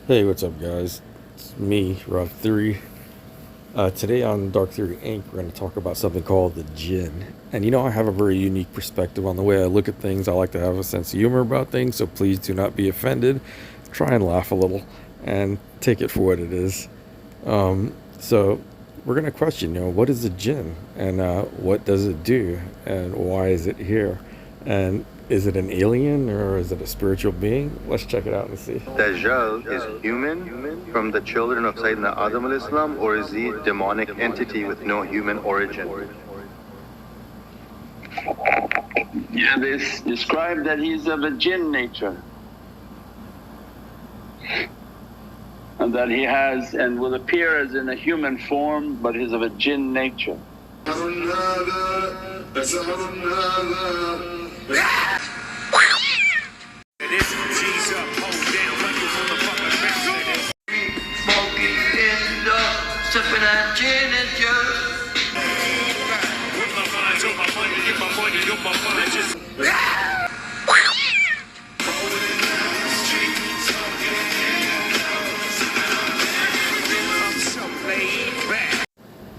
Hey, what's up, guys? It's me, Rob3. Today on Dark Theory Inc., we're going to talk about something called the Jinn. And I have a very unique perspective on the way I look at things. I like to have a sense of humor about things, so please do not be offended. Try and laugh a little and take it for what it is. So, we're going to question, what is the Jinn? And what does it do? And why is it here? And is it an alien or is it a spiritual being? Let's check it out and see. Dajjal is human from the children of Sayyidina Adam al-Islam, or is he a demonic entity with no human origin? Yeah, they describe that he's of a jinn nature. And that he has and will appear as in a human form, but he's of a jinn nature.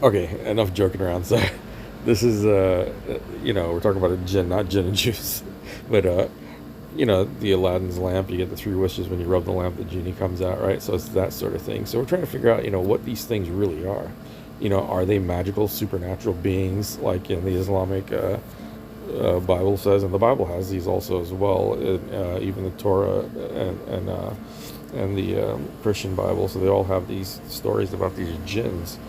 Okay, enough joking around. So, this is, we're talking about a gin, not gin and juice. But, the Aladdin's lamp, you get the 3 wishes when you rub the lamp, the genie comes out, right? So it's that sort of thing. So we're trying to figure out, what these things really are. Are they magical, supernatural beings like in the Islamic Bible says? And the Bible has these also as well, even the Torah and the Christian Bible. So they all have these stories about these jinns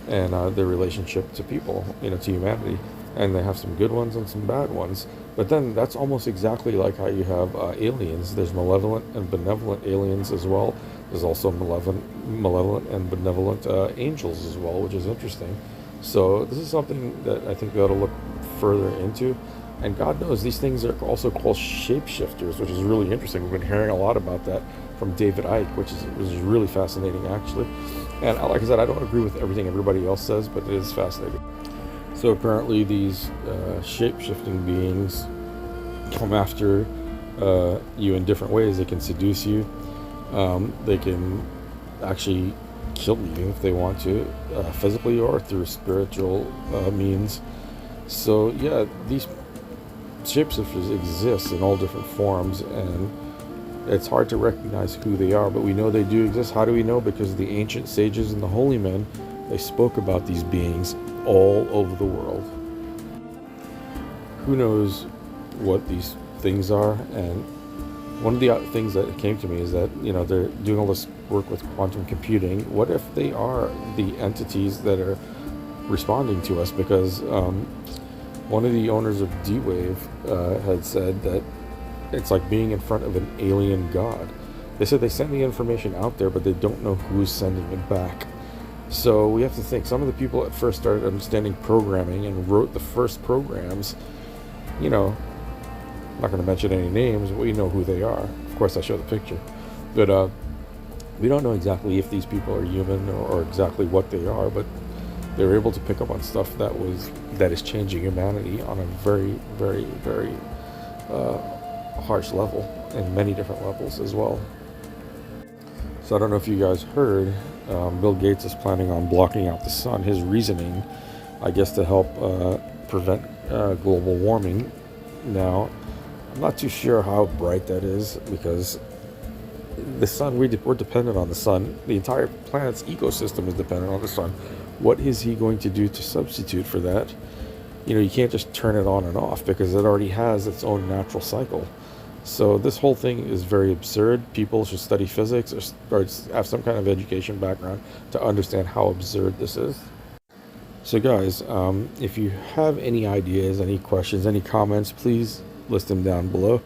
and their relationship to people, to humanity. And they have some good ones and some bad ones. But then that's almost exactly like how you have aliens. There's malevolent and benevolent aliens as well. There's also malevolent and benevolent angels as well, which is interesting. So this is something that I think we ought to look further into. And God knows these things are also called shapeshifters, which is really interesting. We've been hearing a lot about that from David Icke, which is really fascinating, actually. And like I said, I don't agree with everything everybody else says, but it is fascinating. So apparently these shape-shifting beings come after you in different ways. They can seduce you. They can actually kill you if they want to, physically or through spiritual means. So yeah, these shapeshifters exist in all different forms, and it's hard to recognize who they are, but we know they do exist. How do we know? Because the ancient sages and the holy men, they spoke about these beings all over the world. Who knows what these things are? And one of the things that came to me is that they're doing all this work with quantum computing. What if they are the entities that are responding to us? Because one of the owners of D-Wave had said that it's like being in front of an alien god. They said they send the information out there, but they don't know who's sending it back. So we have to think, some of the people at first started understanding programming and wrote the first programs. I'm not going to mention any names, but we know who they are. Of course, I show the picture. But we don't know exactly if these people are human or exactly what they are, but they're able to pick up on stuff that is changing humanity on a very, very, very harsh level, and many different levels as well. So I don't know if you guys heard, Bill Gates is planning on blocking out the sun. His reasoning, I guess, to help prevent global warming. Now, I'm not too sure how bright that is, because the sun, we're dependent on the sun. The entire planet's ecosystem is dependent on the sun. What is he going to do to substitute for that? You can't just turn it on and off, because it already has its own natural cycle. So this whole thing is very absurd. People should study physics or have some kind of education background to understand how absurd this is. So guys, if you have any ideas, any questions, any comments, please list them down below.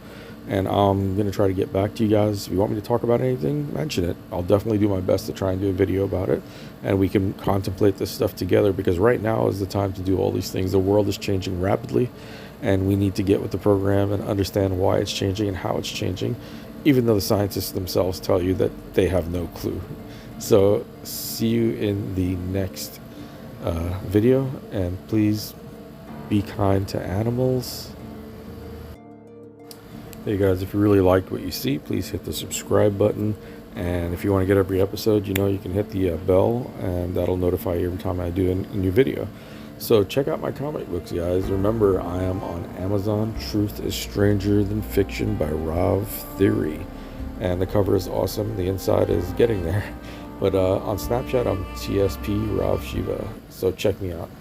And I'm going to try to get back to you guys. If you want me to talk about anything, mention it. I'll definitely do my best to try and do a video about it. And we can contemplate this stuff together, because right now is the time to do all these things. The world is changing rapidly, and we need to get with the program and understand why it's changing and how it's changing, even though the scientists themselves tell you that they have no clue. So see you in the next video, and please be kind to animals. Hey guys, if you really liked what you see, please hit the subscribe button And if you want to get every episode, you know, you can hit the bell, and that'll notify you every time I do a new video. So check out my comic books, guys. Remember, I am on Amazon. Truth is Stranger Than Fiction by Rav Theory. And the cover is awesome. The inside is getting there. But on Snapchat, I'm TSP Rav Shiva. So check me out.